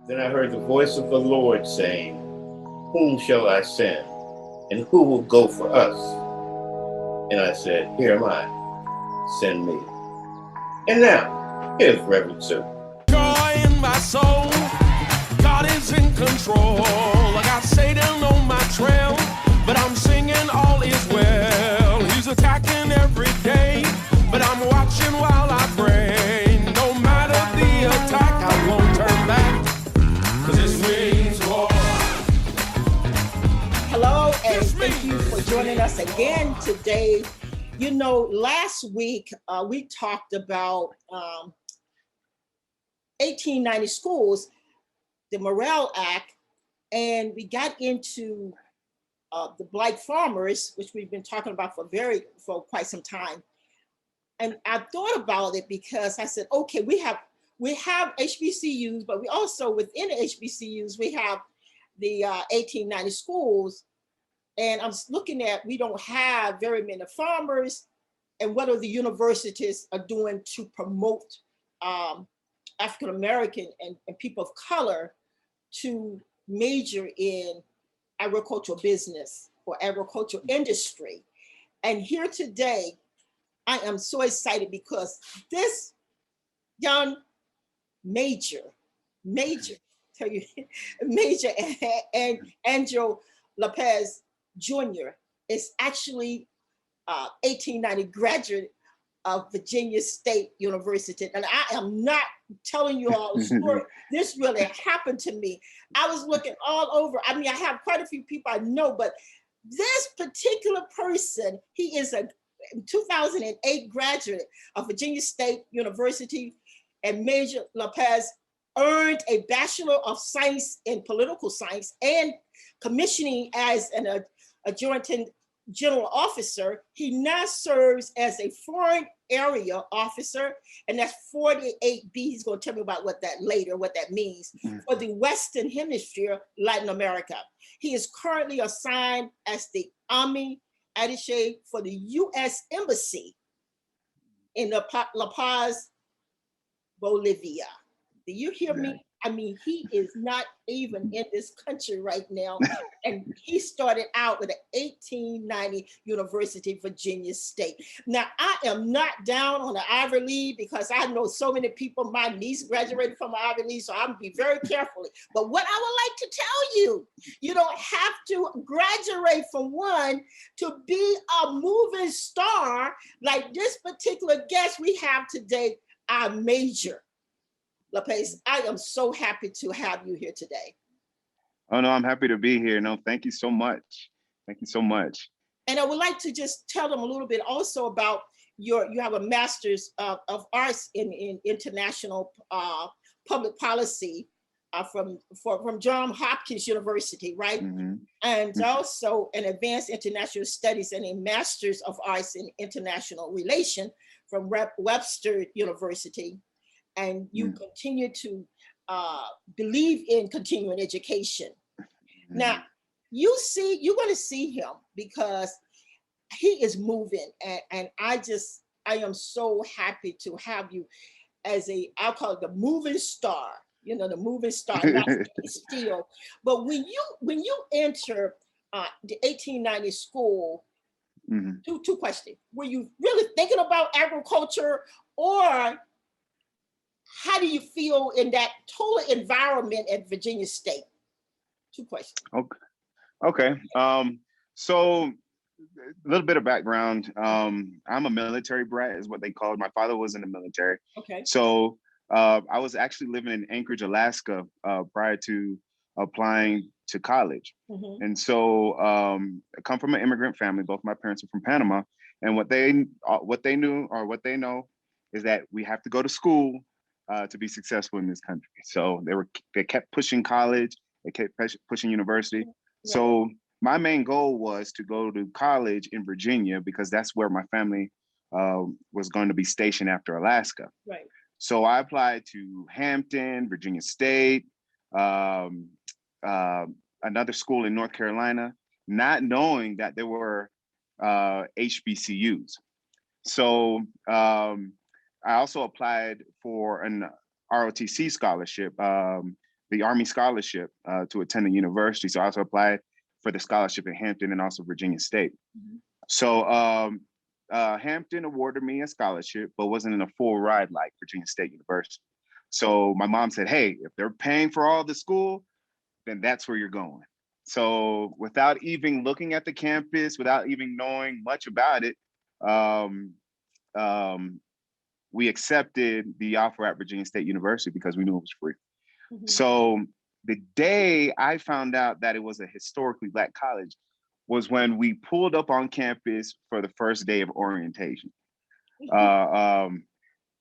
Then I heard the voice of the Lord saying, "Whom shall I send? And who will go for us?" And I said, "Here am I. Send me." And now, here's Rev Sue. Joy in my soul, God is in control. I got Satan on my trail, but I'm singing all is well. He's attacking every day, but I'm watching while I pray. No matter the attack, I won't turn back, cause this means war. Hello, and thank you for joining us again today. You know, last week we talked about 1890 schools, the Morrill Act, and we got into the Black farmers, which we've been talking about for quite some time. And I thought about it because I said, okay, we have HBCUs, but we also within the HBCUs we have the 1890 schools. And I'm looking at, we don't have very many farmers, and what are the universities are doing to promote African American and people of color to major in agricultural business or agricultural industry. And here today, I am so excited because this young major, tell you, Major and Angel Lopez Jr. is actually 1890 graduate of Virginia State University. And I am not telling you all the story. This really happened to me. I was looking all over. I mean, I have quite a few people I know, but this particular person, he is a 2008 graduate of Virginia State University, and Major Lopez earned a Bachelor of Science in Political Science and commissioning as an adjutant general officer. He now serves as a foreign area officer, and that's 48B. He's going to tell me about what that later, what that means for the Western Hemisphere, Latin America. He is currently assigned as the Army attaché for the U.S. Embassy in La Paz, Bolivia. Do you hear me? I mean, he is not even in this country right now. And he started out with an 1890 University, Virginia State. Now, I am not down on the Ivy League because I know so many people. My niece graduated from Ivy League, so I'm gonna be very careful. But what I would like to tell you, you don't have to graduate from one to be a moving star like this particular guest we have today, our Major Lopez. I am so happy to have you here today. Oh no, I'm happy to be here. No, thank you so much. Thank you so much. And I would like to just tell them a little bit also about you have a master's of arts in international public policy from Johns Hopkins University, right? Mm-hmm. And also an advanced international studies and a master's of arts in international relation from Webster University. And you continue to believe in continuing education. Now, you're going to see him because he is moving. And I am so happy to have you as I'll call it the moving star, the moving star, not still. But when you enter the 1890 school, two questions. Were you really thinking about agriculture, or how do you feel in that total environment at Virginia State? Two questions. Okay. So a little bit of background. I'm a military brat, is what they called. My father was in the military. Okay. So I was actually living in Anchorage, Alaska, prior to applying to college. Mm-hmm. And so I come from an immigrant family. Both my parents are from Panama. And what they knew or what they know is that we have to go to school to be successful in this country. So they kept pushing college, they kept pushing university. Right. So my main goal was to go to college in Virginia because that's where my family was going to be stationed after Alaska. Right. So I applied to Hampton, Virginia State, another school in North Carolina, not knowing that there were HBCUs. So I also applied for an ROTC scholarship the Army scholarship to attend the university. So I also applied for the scholarship at Hampton and also Virginia State. Mhm. So Hampton awarded me a scholarship, but wasn't in a full ride like Virginia State University. So my mom said, hey, if they're paying for all the school, then that's where you're going. So without even looking at the campus, without even knowing much about it, we accepted the offer at Virginia State University because we knew it was free. Mhm. So the day I found out that it was a historically Black college was when we pulled up on campus for the first day of orientation.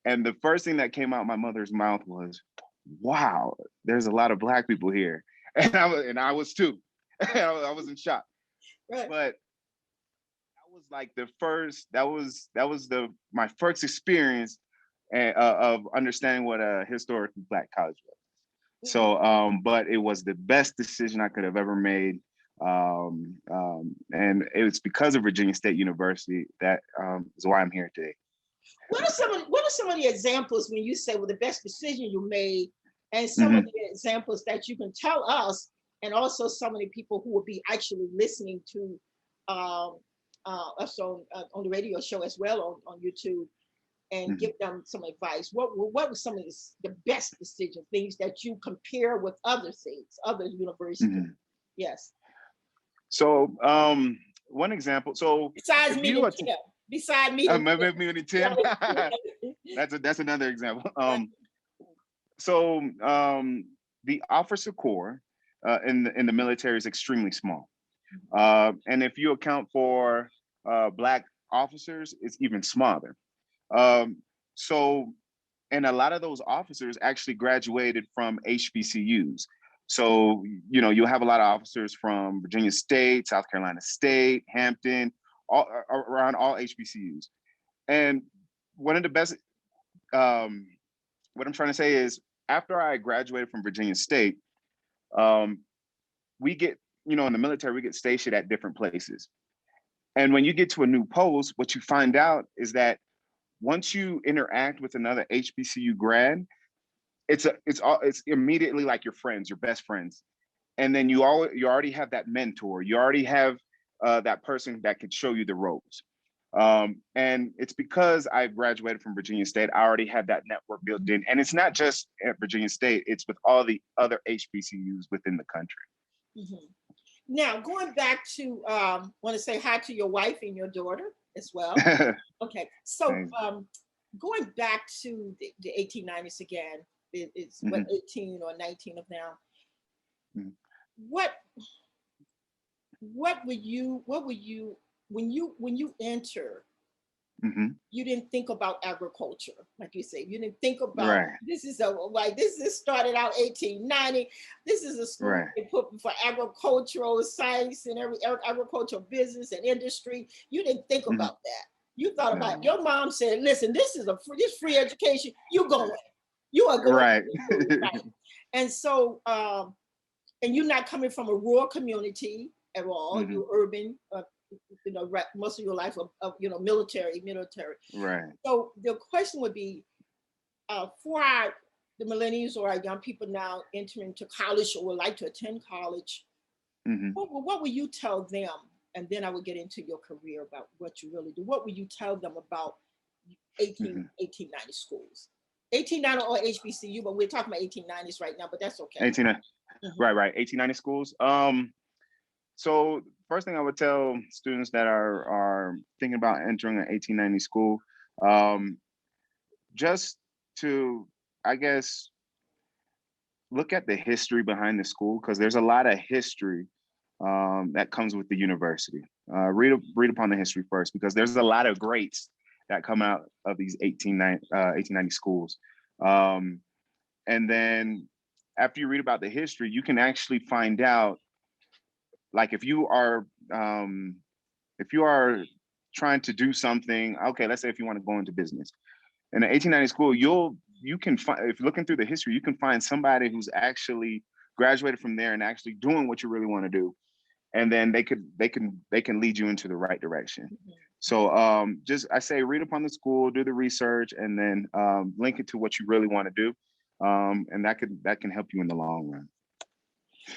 And the first thing that came out my mother's mouth was, wow, there's a lot of Black people here. And I was too. I was in shock. Right. But that was like my first experience of understanding what a historically Black college was. So, but it was the best decision I could have ever made. And it was because of Virginia State University that is why I'm here today. What are some of the examples when you say, well, the best decision you made, and some of the examples that you can tell us, and also some of the people who will be actually listening to us on the radio show as well on YouTube, and give them some advice. What were some of the best decision things that you compare with other things, other universities? Yes. So one example. So besides me and Tim. Beside me and Tim. That's another example. So the officer corps in the military is extremely small. And if you account for Black officers, it's even smaller. So, and a lot of those officers actually graduated from HBCUs. So, you'll have a lot of officers from Virginia State, South Carolina State, Hampton, around all HBCUs. And one of the best, what I'm trying to say is, after I graduated from Virginia State, we get, in the military, we get stationed at different places. And when you get to a new post, what you find out is that once you interact with another HBCU grad, it's immediately like your friends, your best friends. And then you already have that mentor. You already have that person that could show you the ropes. And it's because I graduated from Virginia State, I already had that network built in. And it's not just at Virginia State, it's with all the other HBCUs within the country. Mm-hmm. Now, going back to, want to say hi to your wife and your daughter as well. Okay, so going back to the 1890s again, it's what, 18 or 19 of now. What were you when you enter? You didn't think about agriculture, like you say. You didn't think about this is started out 1890. This is a school they put for agricultural science and every agricultural business and industry. You didn't think about that. You thought about your mom said, "Listen, this is free education. You going, you are going." Right. And so, and you're not coming from a rural community at all. You're urban. Most of your life of military. Right. So the question would be, for the millennials or our young people now entering to college or would like to attend college, what would you tell them? And then I would get into your career about what you really do. What would you tell them about 1890 schools? 1890 or HBCU, but we're talking about 1890s right now, but that's okay. 1890 schools. So first thing I would tell students that are thinking about entering an 1890 school, just to, I guess, look at the history behind the school, because there's a lot of history that comes with the university. Read upon the history first, because there's a lot of greats that come out of these 1890 schools. And then after you read about the history, you can actually find out, like if you are trying to do something, okay, let's say if you want to go into business, in an 1890 school, you can find, if you're looking through the history, you can find somebody who's actually graduated from there and actually doing what you really want to do, and then they can lead you into the right direction. So I say read upon the school, do the research, and then link it to what you really want to do. and that can help you in the long run.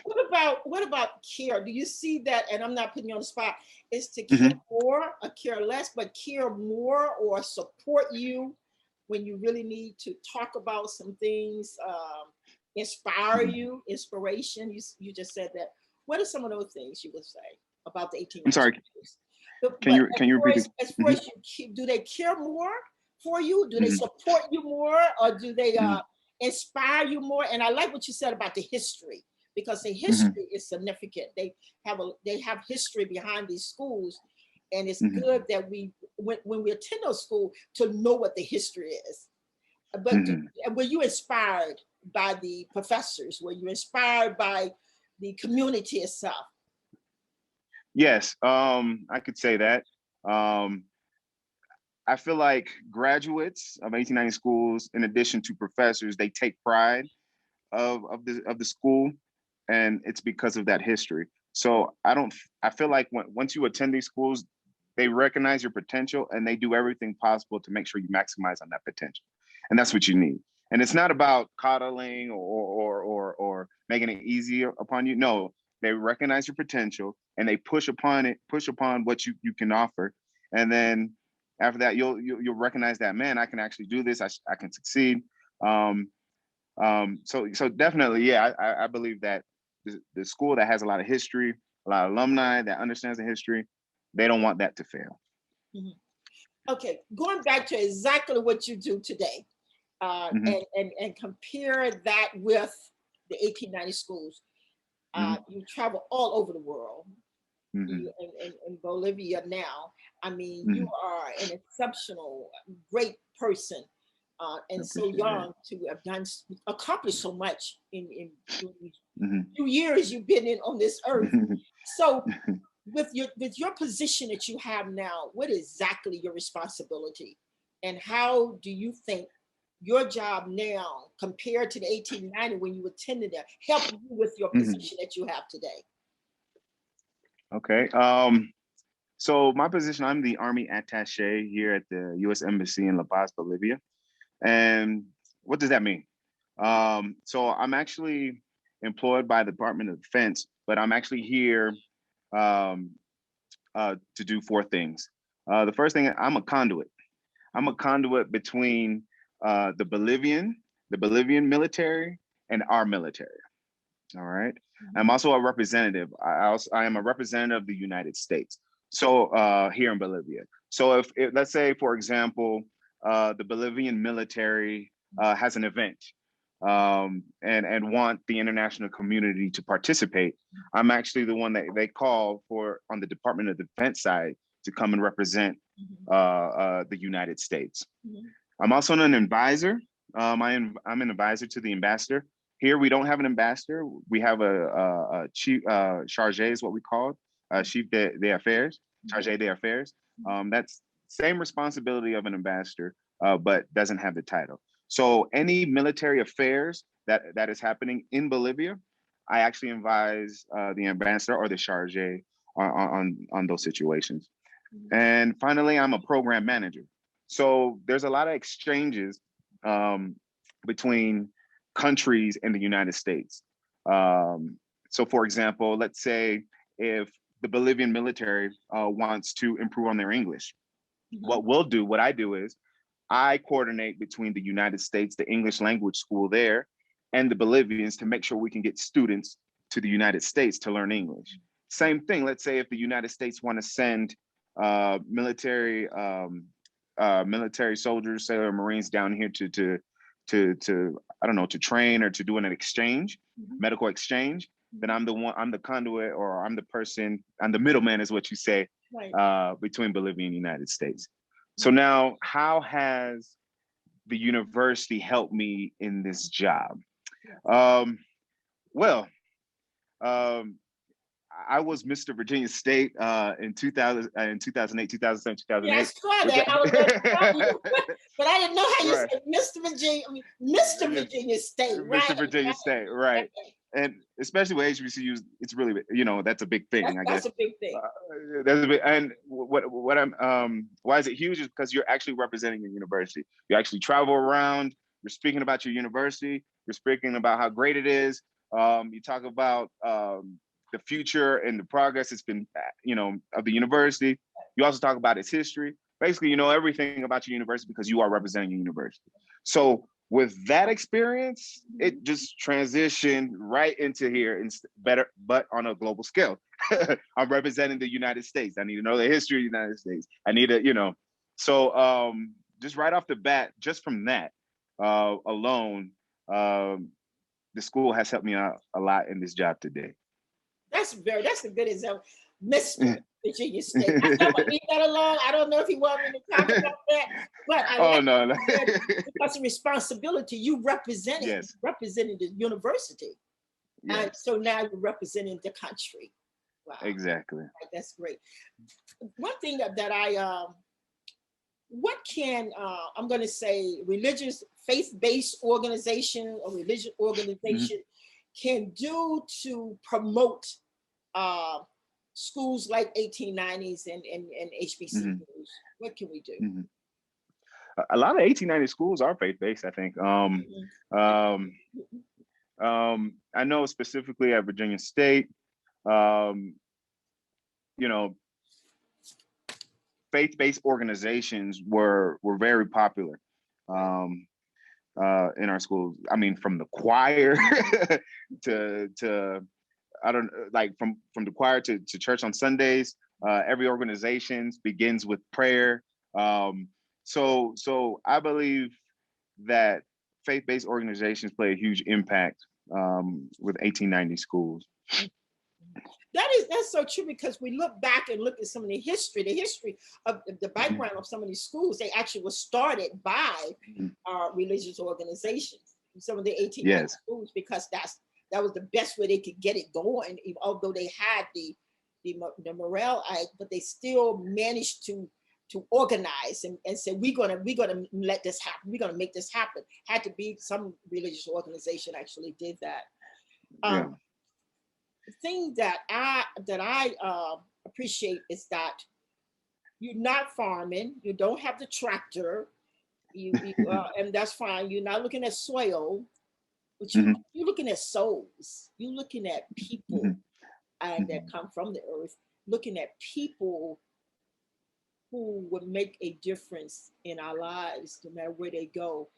What about care? Do you see that? And I'm not putting you on the spot. Is to care more or care less, but care more or support you when you really need to talk about some things, inspire you, inspiration. You just said that. What are some of those things you would say about the 18? I'm sorry. Can you repeat it? As far as do they care more for you? Do they support you more, or do they inspire you more? And I like what you said about the history, because the history is significant. They have history behind these schools, and it's good that when we attend those schools to know what the history is. But were you inspired by the professors? Were you inspired by the community itself? Yes, I could say that. I feel like graduates of 1890 schools, in addition to professors, they take pride of the school, and it's because of that history. So I feel like once you attend these schools, they recognize your potential and they do everything possible to make sure you maximize on that potential. And that's what you need. And it's not about coddling or making it easier upon you. No, they recognize your potential and they push upon what you can offer. And then after that, you'll recognize that, man, I can actually do this. I can succeed. So definitely, yeah, I believe that the school that has a lot of history, a lot of alumni that understands the history, they don't want that to fail. Okay, going back to exactly what you do today, and compare that with the 1890 schools. You travel all over the world. You, in Bolivia now. I mean, you are an exceptional, great person, and so young to have accomplished so much in 2 years you've been on this earth. So, with your position that you have now, what is exactly your responsibility, and how do you think your job now compared to the 1890 when you attended there help you with your position that you have today? Okay. So my position, I'm the Army Attaché here at the U.S. Embassy in La Paz, Bolivia. And what does that mean? So I'm actually employed by the Department of Defense, but I'm actually here to do 4 things. The first thing, I'm a conduit. I'm a conduit between the Bolivian military and our military. All right. I'm also a representative. I am a representative of the United States. So here in Bolivia. So if let's say, for example, the Bolivian military has an event and want the international community to participate, I'm actually the one that they call for on the Department of Defense side to come and represent the United States. I'm also an advisor. I'm an advisor to the ambassador. Here, we don't have an ambassador. We have a chief chargé is what we call it, chief d'affaires, chargé d'affaires. That's same responsibility of an ambassador, but doesn't have the title. So any military affairs that is happening in Bolivia, I actually advise the ambassador or the chargé on those situations. And finally, I'm a program manager. So there's a lot of exchanges between countries in the United States. So for example, let's say if the Bolivian military wants to improve on their English, what I do is I coordinate between the United States, the English language school there, and the Bolivians to make sure we can get students to the United States to learn English. Same thing, let's say if the United States want to send military soldiers, sailor Marines down here to I don't know, to train or to do an exchange, medical exchange, then I'm the conduit, or I'm the person, I'm the middleman is what you say, between Bolivia and the United States. So now, how has the university helped me in this job? I was Mr. Virginia State in 2008, 2007, 2008. Yeah, I saw that. I was going to tell you, but I didn't know how you said Mr. Virginia. I mean, Mr. Virginia State, right? Mr. Virginia State, right? And especially with HBCUs, it's really, that's a big thing. I guess that's a big thing. That's a big. And what I'm why is it huge? Is because you're actually representing your university. You actually travel around. You're speaking about your university. You're speaking about how great it is. You talk about the future and the progress it's been, of the university. You also talk about its history. Basically, you know everything about your university because you are representing your university. So with that experience, it just transitioned right into here and better, but on a global scale. I'm representing the United States. I need to know the history of the United States. I need to, so just right off the bat, just from that alone, the school has helped me out a lot in this job today. That's a good example. Mr. Virginia State. I'm gonna leave that alone. I don't know if you want me to talk about that, but no. Because of responsibility, you represented the university. Yes. And so now you're representing the country. Wow. Exactly. That's great. One thing that I what can I'm going to say religious faith-based organization or religious organization can do to promote schools like 1890s and HBCUs? What can we do? A lot of 1890 schools are faith-based, I think. I know specifically at Virginia State, faith-based organizations were very popular in our schools. I mean, from the choir to I don't like from the choir to church on Sundays. Every organization begins with prayer. So I believe that faith-based organizations play a huge impact with 1890 schools. That's so true, because we look back and look at some of the history of the background of some of these schools. They actually were started by religious organizations. Some of the 1890 schools, because that was the best way they could get it going. Although they had the Morale Act, but they still managed to organize and say we're gonna let this happen. We're gonna make this happen. Had to be some religious organization actually did that. The thing that I appreciate is that you're not farming. You don't have the tractor. And that's fine. You're not looking at soil, but you're looking at souls. You're looking at people that come from the earth. Looking at people who would make a difference in our lives, no matter where they go.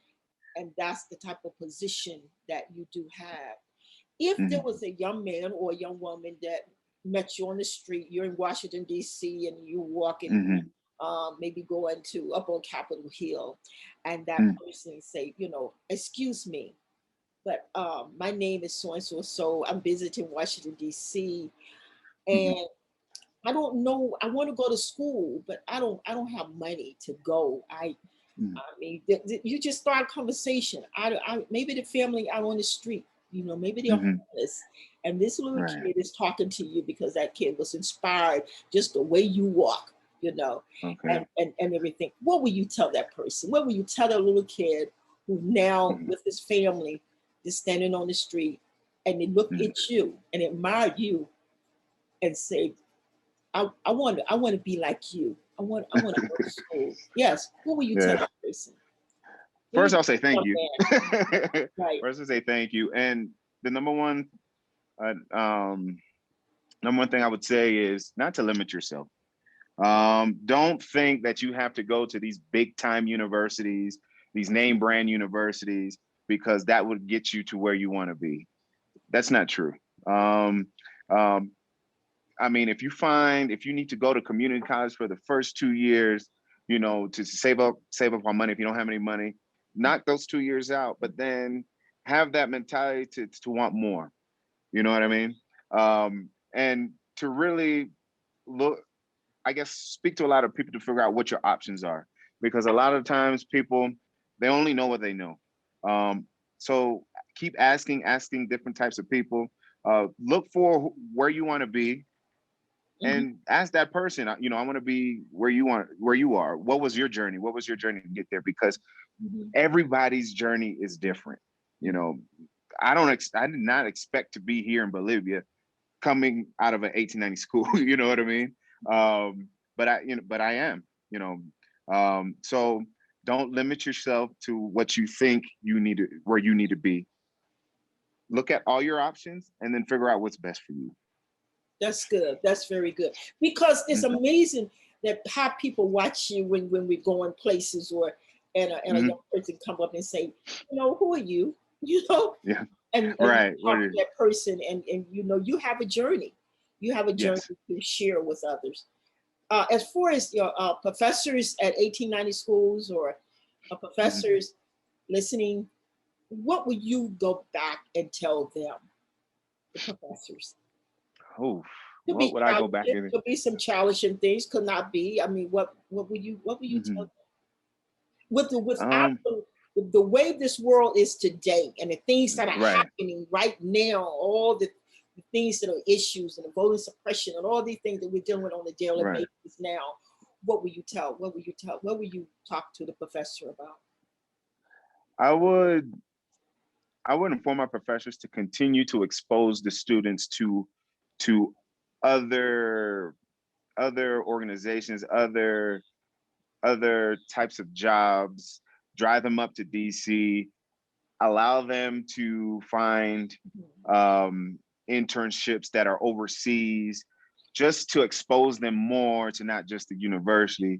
And that's the type of position that you do have. If there was a young man or a young woman that met you on the street, you're in Washington, D.C., and you're walking, maybe going up on Capitol Hill, and that person say, excuse me, but my name is so-and-so, so I'm visiting Washington, D.C., and I don't know, I want to go to school, but I don't have money to go. I mean, you just start a conversation. Maybe the family out on the street, maybe they're homeless, and this little kid is talking to you because that kid was inspired just the way you walk, and everything. What will you tell that person? What will you tell that little kid who now with his family is standing on the street and they look at you and admire you and say, I want to be like you. I want to go to school. Yes. What will you tell that person? First, I'll say thank you. Right. First, I'll say thank you. And the number one thing I would say is not to limit yourself. Don't think that you have to go to these big time universities, these name brand universities, because that would get you to where you want to be. That's not true. I mean, if you need to go to community college for the first 2 years, to save up on money, if you don't have any money, knock those 2 years out, but then have that mentality to want more. You know what I mean? And to really speak to a lot of people to figure out what your options are, because a lot of times people, they only know what they know. So keep asking different types of people. Look for where you want to be, and ask that person, I want to be where you are. What was your journey? What was your journey to get there? Because everybody's journey is different. I did not expect to be here in Bolivia coming out of an 1890 school. You know what I mean? But I am, so don't limit yourself to what you think where you need to be. look at all your options and then figure out what's best for you. That's good. That's very good. Because it's amazing that how people watch you when we're going places and a young person come up and say, who are you? Yeah. And right. talk to that person and you have a journey. You have a journey to share with others. As far as your professors at 1890 schools or professors listening, what would you go back and tell them, the professors? Oh, what would I go back and? Could be some challenging things. Could not be. I mean, what would you tell them? Without the way this world is today and the things that are happening right now, all the things that are issues and the voter suppression and all these things that we're dealing with on a daily basis now, what will you tell? What will you talk to the professor about? I would inform my professors to continue to expose the students to other organizations, other types of jobs, drive them up to DC, allow them to find internships that are overseas, just to expose them more to not just the university,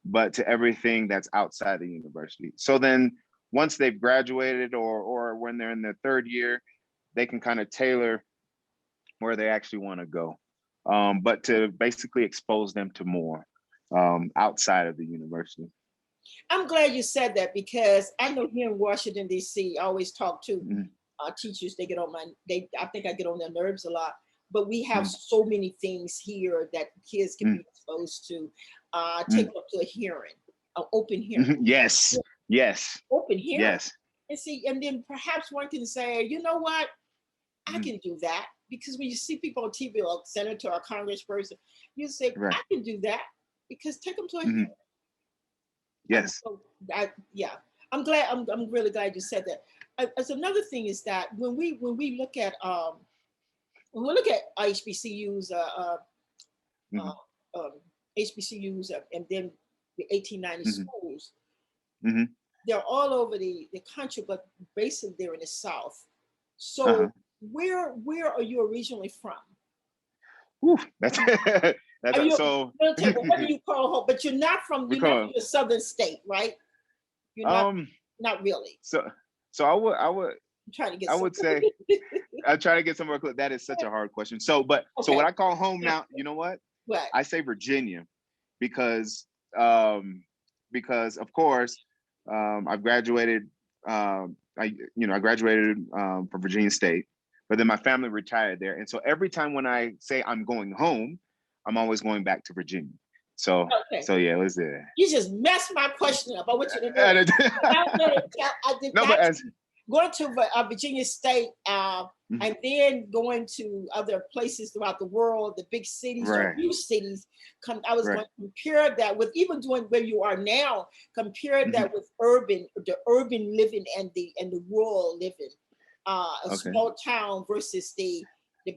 but to everything that's outside the university. So then once they've graduated or when they're in their third year, they can kind of tailor where they actually want to go. But to basically expose them to more outside of the university. I'm glad you said that, because I know here in Washington, D.C., I always talk to teachers. They get on I think I get on their nerves a lot, but we have so many things here that kids can be exposed to. Take them up to a hearing, an open hearing. Yes. Open hearing. Yes. And see, and then perhaps one can say, you know what, I can do that. Because when you see people on TV, or a senator or a congressperson, you say, I can do that, because take them to a hearing. Yes. So I'm glad. I'm really glad you said that. As another thing is that when we look at HBCUs, HBCUs, and then the 1890 schools, they're all over the country, but basically they're in the South. So where are you originally from? Ooh, that's so. What do you call home? But you're not from a southern state, right? You're not really. So I would. I'm trying to get. I would say I'm trying to get somewhere close. That is such a hard question. So what I call home now, you know what? What? I say Virginia, because of course I've graduated. I graduated from Virginia State, but then my family retired there, and so every time when I say I'm going home, I'm always going back to Virginia. So yeah, let's do that. You just messed my question up. I want you to know. Going to Virginia State, and then going to other places throughout the world, the big cities or new cities. I was going to compare that with even doing where you are now. Compare that with the urban living and the rural living, a small town versus the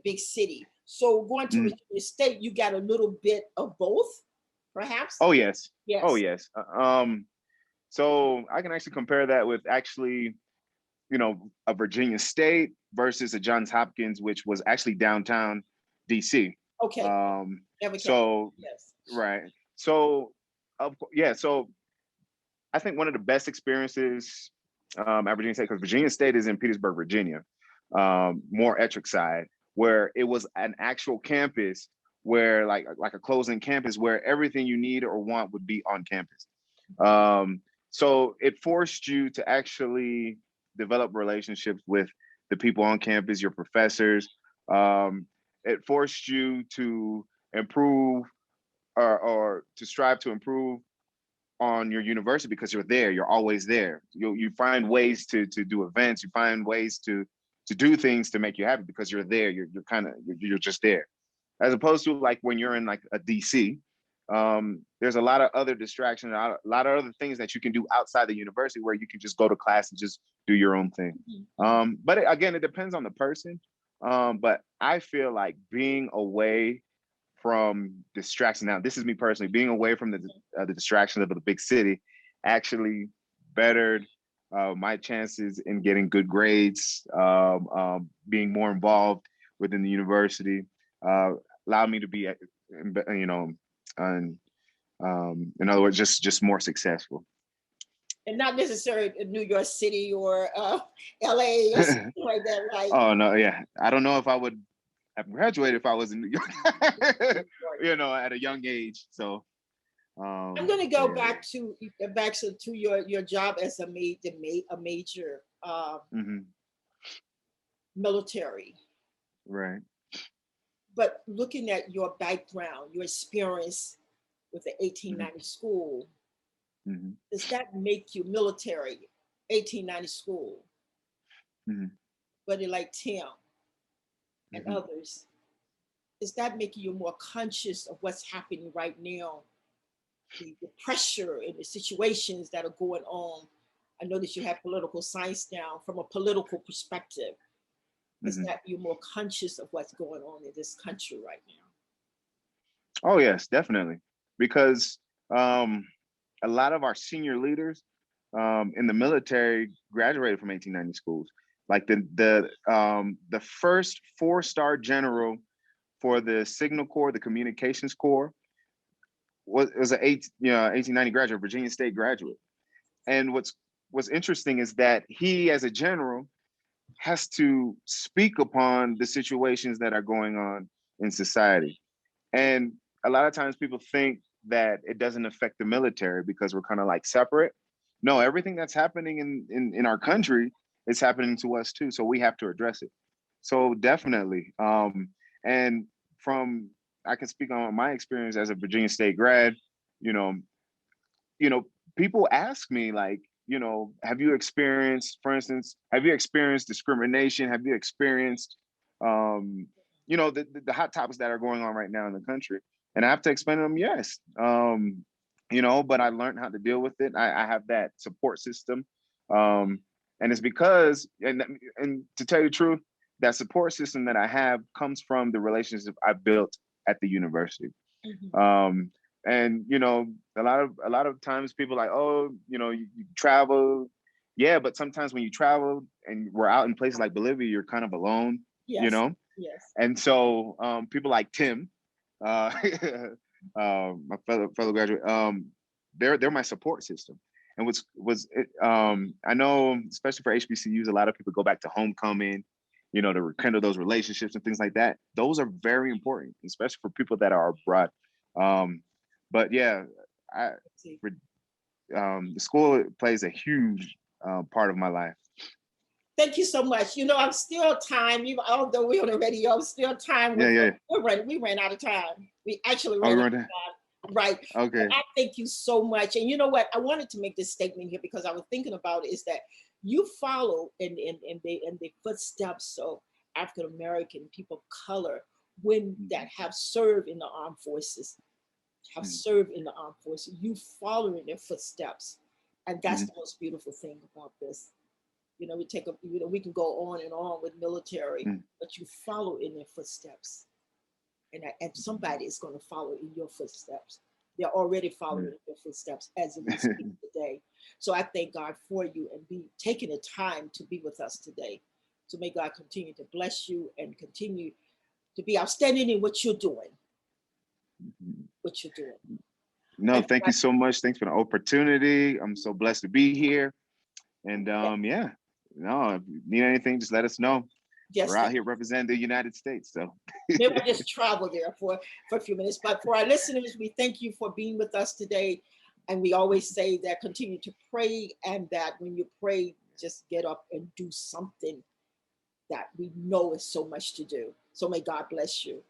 big city. So going to Virginia State, you got a little bit of both, perhaps. Oh yes. Oh yes. So I can actually compare that with a Virginia State versus a Johns Hopkins, which was actually downtown DC. Okay. So So I think one of the best experiences at Virginia State, because Virginia State is in Petersburg, Virginia, more Ettrick side, where it was an actual campus where like a closed-in campus where everything you need or want would be on campus. So it forced you to actually develop relationships with the people on campus, your professors. It forced you to improve or to strive to improve on your university, because you're there, you're always there. You find ways to do events, you find ways to do things to make you happy because you're there, you're just there. As opposed to like when you're in like a DC, there's a lot of other distractions, a lot of other things that you can do outside the university where you can just go to class and just do your own thing. But again, it depends on the person. But I feel like being away from distraction. Now, this is me personally, being away from the distraction of the big city actually bettered my chances in getting good grades, being more involved within the university, allowed me to be, you know, in other words, just more successful. And not necessarily in New York City or LA or something like that, right? Oh no, yeah. I don't know if I would have graduated if I was in New York, you know, at a young age. So I'm going to go back to your job as a major military. Right. But looking at your background, your experience with the 1890 school, does that make you military, 1890 school, but like Tim and others, is that making you more conscious of what's happening right now, the pressure and the situations that are going on? I know that you have political science now. From a political perspective, is that you're more conscious of what's going on in this country right now? Oh yes, definitely. Because a lot of our senior leaders in the military graduated from 1890 schools. Like the first 4-star general for the Signal Corps, the Communications Corps, was an 1890 graduate, Virginia State graduate. And what's interesting is that he, as a general, has to speak upon the situations that are going on in society. And a lot of times people think that it doesn't affect the military because we're kind of like separate. No, everything that's happening in our country is happening to us too. So we have to address it. So definitely. And I can speak on my experience as a Virginia State grad, you know, people ask me like, have you experienced, for instance, discrimination? Have you experienced, the hot topics that are going on right now in the country? And I have to explain to them, yes, but I learned how to deal with it. I have that support system. And it's because, and to tell you the truth, that support system that I have comes from the relationship I built at the university. And a lot of times people are like, oh, you travel, yeah, but sometimes when you travel and we're out in places like Bolivia, you're kind of alone, Yes. Yes. And so people like Tim, my fellow graduate, they're my support system. And I know, especially for HBCUs, a lot of people go back to homecoming, to rekindle those relationships and things like that. Those are very important, especially for people that are abroad. But yeah, the school plays a huge part of my life. Thank you so much. I'm still time, even although we're on the radio, I'm still time. We ran out of time. We actually ran out of time. Right. Okay. I thank you so much. And you know what? I wanted to make this statement here because I was thinking about it, is that you follow in the footsteps of African American people of color that have served in the armed forces, You follow in their footsteps. And that's the most beautiful thing about this. We can go on and on with military, but you follow in their footsteps. And somebody is going to follow in your footsteps. They're already following in your footsteps as we speak today. So I thank God for you and taking the time to be with us today. So may God continue to bless you and continue to be outstanding in what you're doing. No, thank you so much. Thanks for the opportunity. I'm so blessed to be here. And if you need anything, just let us know. Yes, we're out here representing the United States. So maybe I just travel there for a few minutes. But for our listeners, we thank you for being with us today. And we always say that continue to pray, and that when you pray, just get up and do something that we know is so much to do. So may God bless you.